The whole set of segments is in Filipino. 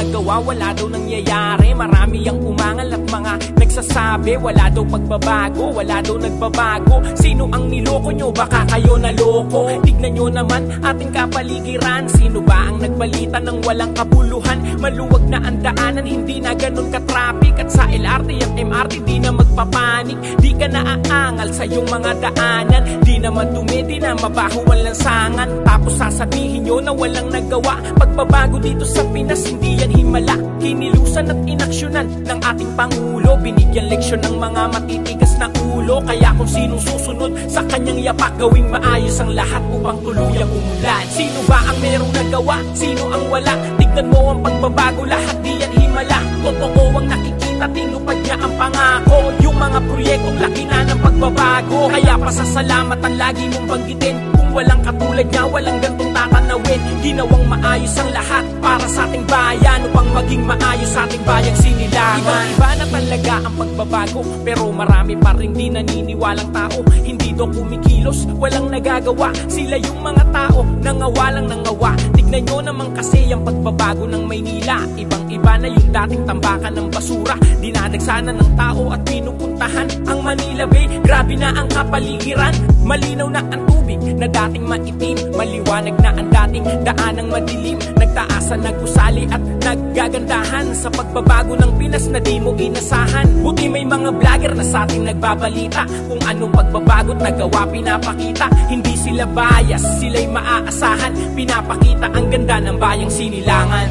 nagawa, wala daw nangyayari. Marami ang umangal at mga nagsasabi wala daw pagbabago, wala daw nagbabago. Sino ang niloko nyo? Baka kayo naloko. Tignan nyo naman ating kapaligiran. Sino ba ang nagbalita ng walang kabuluhan? Maluwag na ang daanan, hindi na ganun ka-traffic. At sa LRT at MRT di na magpapanik. Di ka naaangal sa iyong mga daanan. Di na madumi, di na mabaho ang lansangan. Tapos sasabihin nyo na walang nagawa. Pagbabago dito sa Pinas, hindi yan himala. Kinilusan at inaksyonan ng ating Pangulo. Binigyan leksyon ng mga matitigas na ulo. Kaya kung sino susunod sa kanyang yapak, gawing maayos ang lahat upang tuluyang umulan. Sino ba ang merong nagawa? Sino ang wala? Tignan mo ang pagbabago, lahat di yan himala. Totoo ang nakikita, tinupad niya ang pangako. Yung mga proyektong laki na ng pagbabago. Kaya pasasalamat ang lagi mong banggitin. Kung walang katulad niya, walang gantong tatanawin. Ginawang maayos ang lahat para sa ating bayan, upang maging maayos sa ating bayang sinilangan. Iba-iba na talaga ang pagbabago, pero marami pa rin di naniniwalang tao. Hindi daw kumikilos, walang nagagawa. Sila yung mga tao, nangawalang nangawa. Tignan nyo naman kasi ang pagbabago ng Maynila. Ibang-iba na yung dating tambakan ng basura. Dinadagsanan ng tao at pinupuntahan ang Manila Bay. Grabe na ang kapaligiran, malinaw na ang tubig na dating maitim. Maliwanag na ang dating daanang madilim. Nagtaasan, nagusali at naggagandahan sa pagbabago ng Pinas na di mo inasahan. Buti may mga vlogger na sa ating nagbabalita kung anong pagbabago't nagawa, pinapakita. Hindi sila bias, sila'y maaasahan. Pinapakita ang ganda ng bayang sinilangan.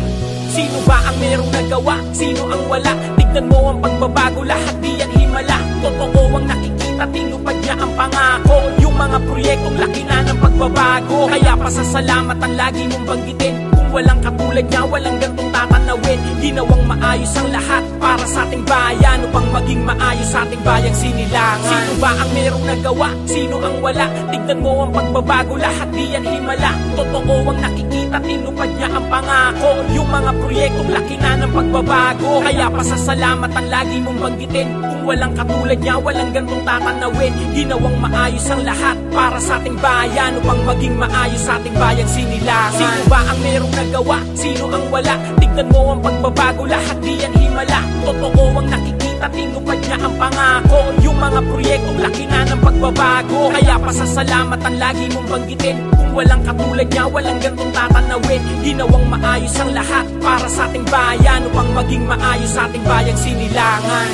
Sino ba ang merong nagawa? Sino ang wala? Tignan mo ang pagbabago, lahat di yan himala. Totoo ang nakikita, tinupad niya ang pangako. Yung mga proyektong laki na ng pagbabago. Kaya pasasalamat ang lagi mong banggitin. Kung walang katulad niya, walang gantong tatanawin. Ginawang maayos ang lahat para sa ating bayan, upang maging maayos sa ating bayang sinilangan. Sino ba ang merong nagawa? Sino ang wala? Tignan mo ang pagbabago, lahat di yan himala. Totoo ang nakikita, tinupad niya ang pangako. Yung mga proyektong laki na ng pagbabago. Kaya pasasalamat ang lagi mong banggitin. Kung walang katulad niya, walang gantong tatanawin. Ginawang maayos ang lahat para sa ating bayan, upang maging maayos sa ating bayang sinilangan. Sino ba ang merong nagawa? Sino ang wala? Tignan mo ang pagbabago, lahat di yan himala. Totoo ang nakikita, tinupad niya ang pangako. Yung mga proyektong laki na ng pagbabago. Kaya pasasalamat ang lagi mong banggitin. Kung walang katulad niya, walang gantong tatanawin. Ginawang maayos ang lahat para sa ating bayan, upang maging maayos sa ating bayang sinilangan.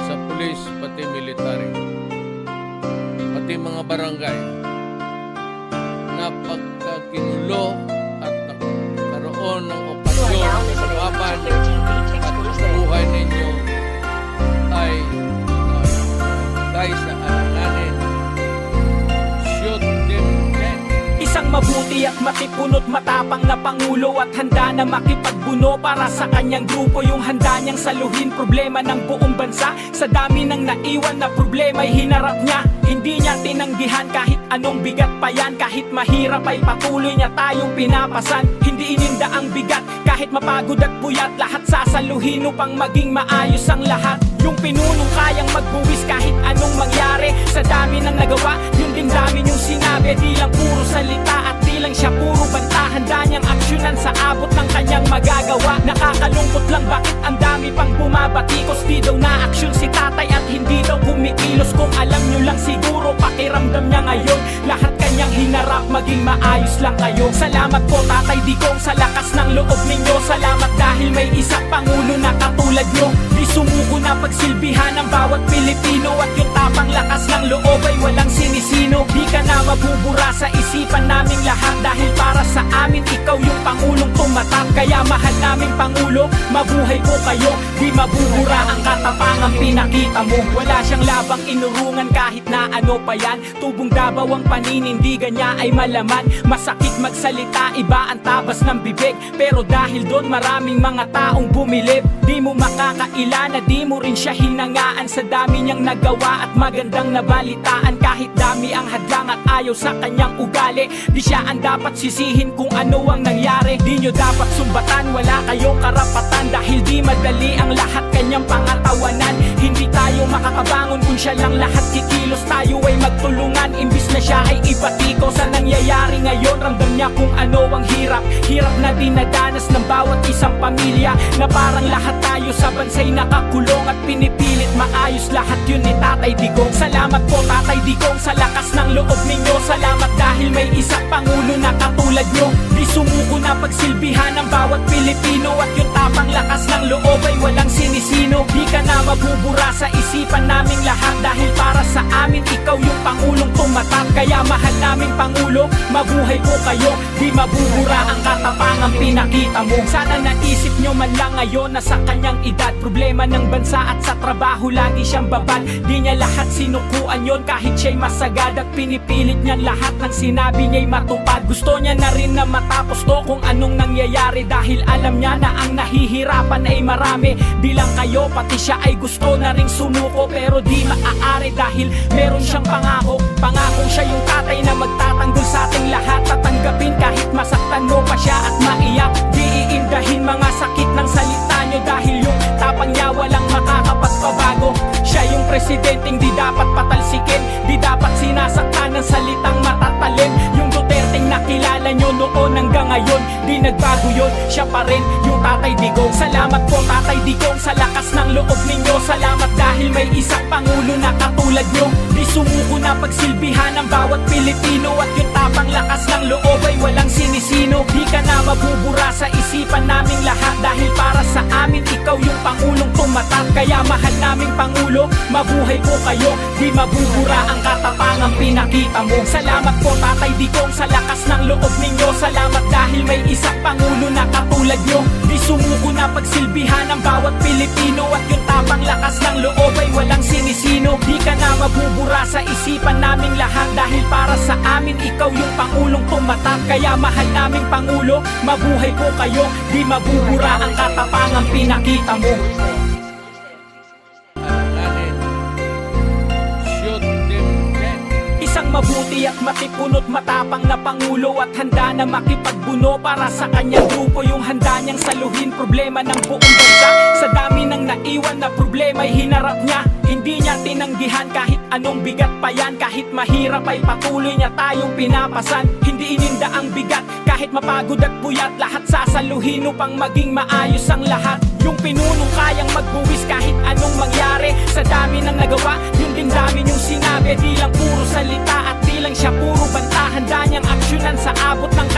Sa pulis, pati military, pati mga barangay, napagkaginulo at nagkaroon ng okasyon sa laban at buhay ninyo ay guys sa alanganin. Shoot them dead. Isang mabuti at matipunot matapang na Pangulo, at handa na makipagbuno para sa kanyang grupo. Yung handa niyang saluhin problema ng buong bansa. Sa dami ng naiwan na problema'y hinarap niya. Hindi niya tinanggihan kahit anong bigat pa yan. Kahit mahirap ay patuloy niya tayong pinapasan. Hindi ininda ang bigat kahit mapagod at puyat. Lahat sasaluhin upang maging maayos ang lahat. Yung pinunong kayang magbuwis kahit anong mangyari. Sa dami ng nagawa, yun din dami niyong sinabi. Di lang puro salita at di lang siya puro banta. Handa niyang aksyonan sa abot ng kanyang magagawa. Nakakalungkot lang bakit ang dami pang bumabatikos. Di daw na aksyon si tatay at hindi daw kumikilos. Kung alam niyo lang siguro pakiramdam niya ngayon. Lahat kanyang hinarap, maging maayos lang kayo. Salamat po Tatay Digong sa lakas ng loob ninyo. Salamat dahil may isang Pangulo na katulad nyo. Di sumuko na pagsilbihan ng bawat Pilipino. At yung tapang lakas ng loob ay walang sinisino. Di ka na mabubura sa isipan naming lahat. Dahil para sa amin ikaw yung Pangulong tumatak. Kaya mahal naming Pangulo, mabuhay po kayo. Di mabubura ang katapangang pinakita mo. Wala siyang labang inurungan kahit na ano pa yan. Tubong Davao ang paninindigan niya ay malaman. Masakit magsalita, iba ang tabas ng bibig. Pero dahil doon maraming mga taong bumilib. Di mo makakaila na di mo rin siya hinangaan. Sa dami niyang nagawa at magandang nabalitaan. Kahit dami ang hadlang at ayaw sa kanyang ugali. Di siya ang dapat sisihin kung ano ang nangyari. Di nyo dapat sumbatan, wala kayong karapatan. Dahil di madali ang lahat kanya niyang pangatawanan. Hindi tayo makakabangon kung siya lang lahat kikilos. Tayo ay magtulungan, imbis na siya ay ipatiko. Sa nangyayari ngayon, ramdam niya kung ano ang hirap. Hirap na dinadanas ng bawat isang pamilya, na parang lahat tayo sa bansay nakakulong at pinipilit maayos lahat yun ni Tatay Digong. Salamat po Tatay Digong sa lakas ng loob ninyo. Salamat dahil may isang pangulo na katulad nyo. Di sumuko na pagsilbihan ng bawat Pilipino, at yung tapang lakas ng loob ay walang sinisino. Di ka na mabubura sa isipan naming lahat, dahil para sa amin ikaw yung pangulong tumatak. Kaya mahal naming Pangulo, mabuhay po kayo. Di mabubura ang katapangang pinakita mo. Sana naisip nyo man lang ngayon na sa kanyang edad, problema ng bansa at sa trabaho lagi siyang babad. Di niya lahat sinukuan yon kahit siya'y masagad, at pinipilit niyang lahat ng sinabi niya'y matupad. Gusto niya na rin na matapos to kung anong nangyayari, dahil alam niya na ang nahihirapan ay marami. Di lang kayo, pati siya ay gusto na ring sumuko, pero di maaari dahil meron siyang pangako. Pangakong siya yung tatay na magtatanggol sa ating lahat. Tatanggapin kahit masaktan mo pa siya at maiyak. Di iindahin mga sakit ng salita nyo, dahil yung tapang niya walang makakapagpabago. Siya yung presidenteng di dapat patalsikin, di dapat sinasaktan ng salitang matatalim. Yung Duterteng nakilala nyo noon hanggang ngayon, di nagbago yun, siya pa rin yung Tatay Digong. Salamat po Tatay Digong sa lakas ng loob ninyo. Salamat dahil may isang pangulo na katulad nyo. Di sumuko na pagsilbihan ng bawat Pilipino, at yung tapang lakas ng loob ay walang sinisino. Di ka na mabubura sa isipan naming lahat, dahil para sa amin ikaw yung pangulong tumatak. Kaya mahal naming Pangulo, mabuhay po kayo. Di mabubura ang katapangang pinakita mo. Salamat po Tatay Digong sa lakas ng loob ninyo. Salamat dahil may isang pangulo na katulad nyo. Di sumuko na pagsilbihan ng bawat Pilipino, at yung tapang lakas ng loob ay walang sinisino. Di ka na mabubura sa isipan naming lahat, dahil para sa amin ikaw yung pangulong tumatak. Kaya mahal naming Pangulo, mabuhay po kayo. Di mabubura ang katapangang pinakita mo. Isang mabuti at matipunot matapang na pangulo, at handa na makipagbuno para sa kanyang grupo. Yung handa niyang saluhin problema ng buong bansa. Sa dami ng naiwan na problema ay hinarap niya. Hindi niya tinanggihan kahit anong bigat pa yan. Kahit mahirap ay patuloy niya tayong pinapasan. Hindi ininda ang bigat kahit mapagod at puyat. Lahat sasaluhin upang maging maayos ang lahat. Yung pinunong kayang magbuwis kahit anong mangyari. Sa dami ng nagawa, yung din dami niyong sinabi. Di lang puro salita at di lang siya puro banta. Handa niyang aksyonan sa abot ng